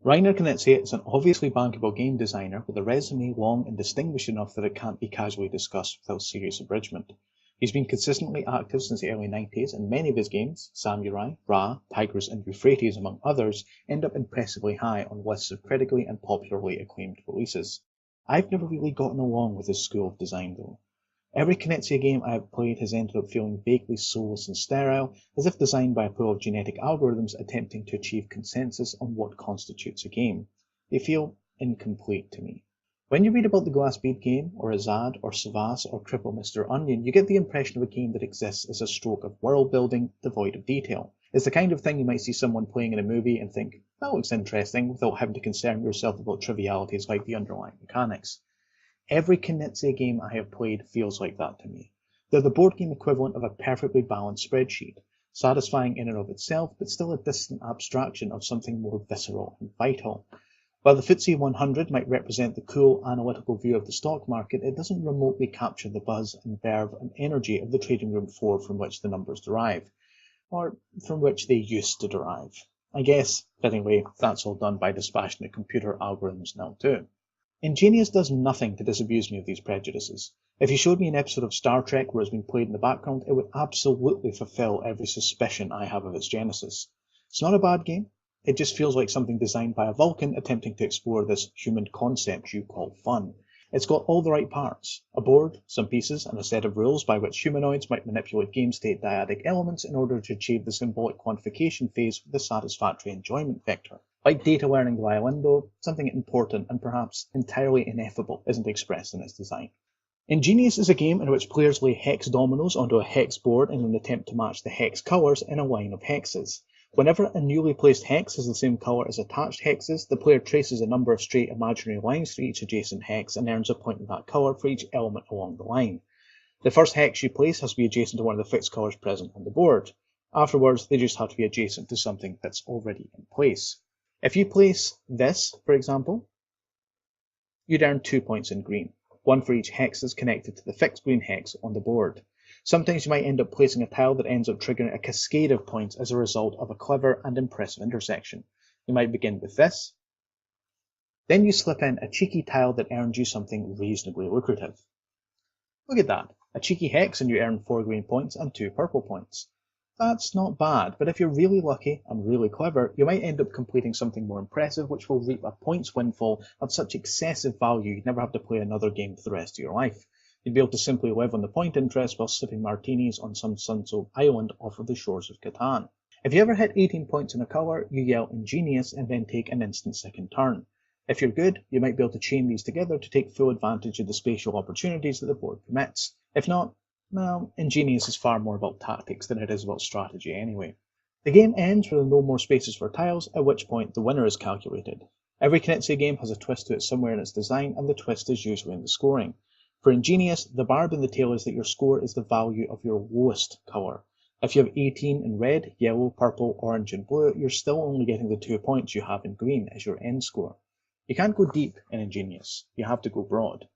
Reiner Knizia is an obviously bankable game designer with a resume long and distinguished enough that it can't be casually discussed without serious abridgment. He's been consistently active since the early 90s, and many of his games, Samurai, Ra, Tigris, and Euphrates among others, end up impressively high on lists of critically and popularly acclaimed releases. I've never really gotten along with his school of design though. Every Knizia game I have played has ended up feeling vaguely soulless and sterile, as if designed by a pool of genetic algorithms attempting to achieve consensus on what constitutes a game. They feel incomplete to me. When you read about the Glass Bead game, or Azad, or Savas, or Cripple Mr. Onion, you get the impression of a game that exists as a stroke of world building devoid of detail. It's the kind of thing you might see someone playing in a movie and think, that looks interesting, without having to concern yourself about trivialities like the underlying mechanics. Every Knizia game I have played feels like that to me. They're the board game equivalent of a perfectly balanced spreadsheet, satisfying in and of itself, but still a distant abstraction of something more visceral and vital. While the FTSE 100 might represent the cool, analytical view of the stock market, it doesn't remotely capture the buzz and verve and energy of the trading room floor from which the numbers derive, or from which they used to derive. I guess, fittingly, that's all done by dispassionate computer algorithms now too. Ingenious does nothing to disabuse me of these prejudices. If you showed me an episode of Star Trek where it's been played in the background, it would absolutely fulfill every suspicion I have of its genesis. It's not a bad game, it just feels like something designed by a Vulcan attempting to explore this human concept you call fun. It's got all the right parts, a board, some pieces, and a set of rules by which humanoids might manipulate game state dyadic elements in order to achieve the symbolic quantification phase with a satisfactory enjoyment vector. Like data learning violin though, something important and perhaps entirely ineffable isn't expressed in its design. Ingenious is a game in which players lay hex dominoes onto a hex board in an attempt to match the hex colours in a line of hexes. Whenever a newly placed hex has the same colour as attached hexes, the player traces a number of straight imaginary lines for each adjacent hex and earns a point of that colour for each element along the line. The first hex you place has to be adjacent to one of the fixed colours present on the board. Afterwards, they just have to be adjacent to something that's already in place. If you place this, for example, you'd earn 2 points in green, one for each hex that's connected to the fixed green hex on the board. Sometimes you might end up placing a tile that ends up triggering a cascade of points as a result of a clever and impressive intersection. You might begin with this, then you slip in a cheeky tile that earns you something reasonably lucrative. Look at that, a cheeky hex and you earn 4 green points and 2 purple points. That's not bad, but if you're really lucky and really clever, you might end up completing something more impressive which will reap a points windfall of such excessive value you'd never have to play another game for the rest of your life. You'd be able to simply live on the point interest while sipping martinis on some sun-soaked island off of the shores of Catan. If you ever hit 18 points in a colour, you yell Ingenious and then take an instant second turn. If you're good, you might be able to chain these together to take full advantage of the spatial opportunities that the board permits. If not, well, Ingenious is far more about tactics than it is about strategy anyway. The game ends with no more spaces for tiles, at which point the winner is calculated. Every Knizia game has a twist to it somewhere in its design, and the twist is usually in the scoring. For Ingenious, the barb in the tail is that your score is the value of your lowest colour. If you have 18 in red, yellow, purple, orange and blue, you're still only getting the 2 points you have in green as your end score. You can't go deep in Ingenious, you have to go broad.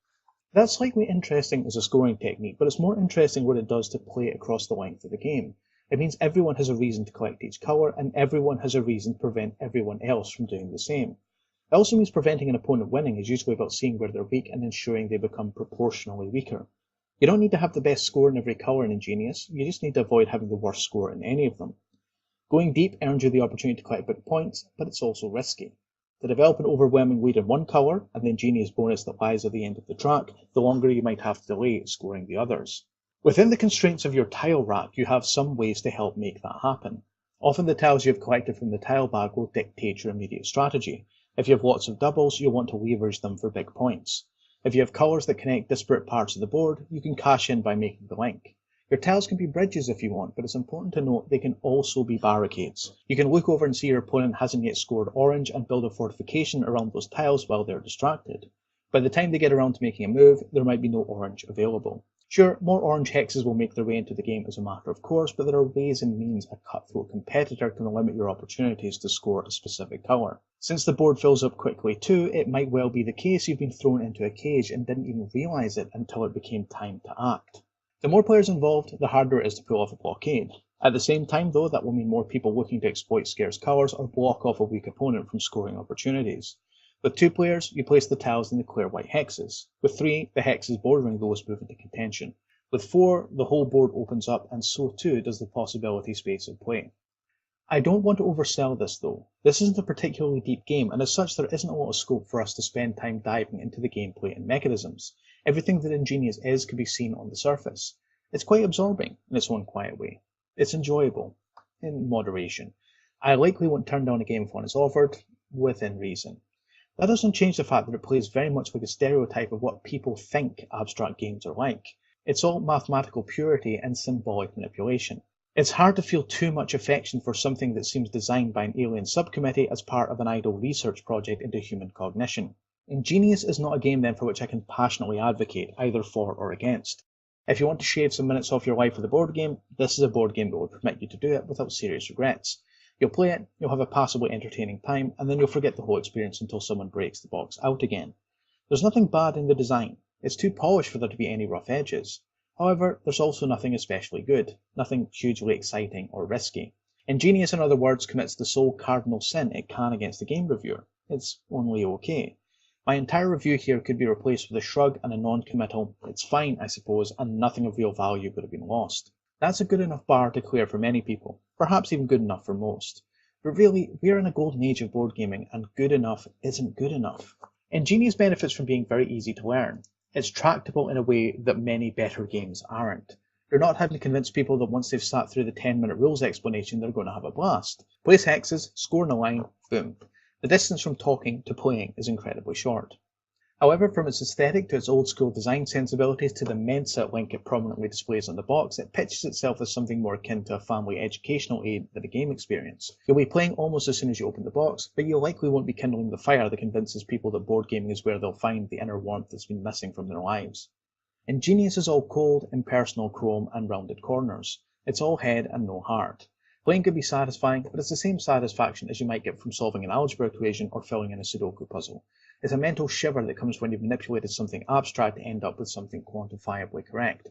That's slightly interesting as a scoring technique, but it's more interesting what it does to play across the length of the game. It means everyone has a reason to collect each colour, and everyone has a reason to prevent everyone else from doing the same. It also means preventing an opponent winning is usually about seeing where they're weak and ensuring they become proportionally weaker. You don't need to have the best score in every colour in Ingenious, you just need to avoid having the worst score in any of them. Going deep earns you the opportunity to collect big points, but it's also risky. To develop an overwhelming lead in one colour, and the ingenious bonus that lies at the end of the track, the longer you might have to delay scoring the others. Within the constraints of your tile rack, you have some ways to help make that happen. Often the tiles you have collected from the tile bag will dictate your immediate strategy. If you have lots of doubles, you'll want to leverage them for big points. If you have colours that connect disparate parts of the board, you can cash in by making the link. Your tiles can be bridges if you want, but it's important to note they can also be barricades. You can look over and see your opponent hasn't yet scored orange and build a fortification around those tiles while they're distracted. By the time they get around to making a move, there might be no orange available. Sure, more orange hexes will make their way into the game as a matter of course, but there are ways and means a cutthroat competitor can limit your opportunities to score a specific colour. Since the board fills up quickly too, it might well be the case you've been thrown into a cage and didn't even realise it until it became time to act. The more players involved, the harder it is to pull off a blockade. At the same time, though, that will mean more people looking to exploit scarce colours or block off a weak opponent from scoring opportunities. With 2 players, you place the tiles in the clear white hexes. With 3, the hexes bordering those move into contention. With 4, the whole board opens up, and so too does the possibility space of play. I don't want to oversell this though. This isn't a particularly deep game, and as such there isn't a lot of scope for us to spend time diving into the gameplay and mechanisms. Everything that Ingenious is can be seen on the surface. It's quite absorbing in its own quiet way. It's enjoyable, in moderation. I likely won't turn down a game if one is offered, within reason. That doesn't change the fact that it plays very much like a stereotype of what people think abstract games are like. It's all mathematical purity and symbolic manipulation. It's hard to feel too much affection for something that seems designed by an alien subcommittee as part of an idle research project into human cognition. Ingenious is not a game then for which I can passionately advocate, either for or against. If you want to shave some minutes off your life with a board game, this is a board game that will permit you to do it without serious regrets. You'll play it, you'll have a passably entertaining time, and then you'll forget the whole experience until someone breaks the box out again. There's nothing bad in the design. It's too polished for there to be any rough edges. However, there's also nothing especially good, nothing hugely exciting or risky. Ingenious, in other words, commits the sole cardinal sin it can against the game reviewer. It's only okay. My entire review here could be replaced with a shrug and a non-committal, it's fine, I suppose, and nothing of real value would have been lost. That's a good enough bar to clear for many people, perhaps even good enough for most. But really, we're in a golden age of board gaming, and good enough isn't good enough. Ingenious benefits from being very easy to learn. It's tractable in a way that many better games aren't. You're not having to convince people that once they've sat through the 10-minute rules explanation, they're going to have a blast. Place hexes, score in a line, boom. The distance from talking to playing is incredibly short. However, from its aesthetic to its old-school design sensibilities to the Mensa link it prominently displays on the box, it pitches itself as something more akin to a family educational aid than a game experience. You'll be playing almost as soon as you open the box, but you likely won't be kindling the fire that convinces people that board gaming is where they'll find the inner warmth that's been missing from their lives. Ingenious is all cold, impersonal chrome and rounded corners. It's all head and no heart. Playing can be satisfying, but it's the same satisfaction as you might get from solving an algebra equation or filling in a Sudoku puzzle. It's a mental shiver that comes when you've manipulated something abstract to end up with something quantifiably correct.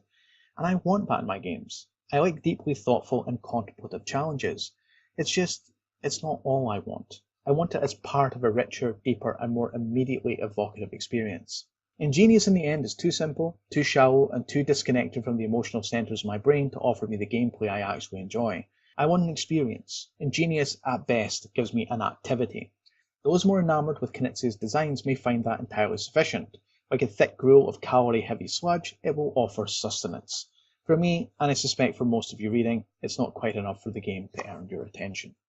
And I want that in my games. I like deeply thoughtful and contemplative challenges. It's not all I want. I want it as part of a richer, deeper, and more immediately evocative experience. Ingenious in the end is too simple, too shallow, and too disconnected from the emotional centres of my brain to offer me the gameplay I actually enjoy. I want an experience. Ingenious, at best, gives me an activity. Those more enamoured with Knizia's designs may find that entirely sufficient. Like a thick gruel of calorie-heavy sludge, it will offer sustenance. For me, and I suspect for most of you reading, it's not quite enough for the game to earn your attention.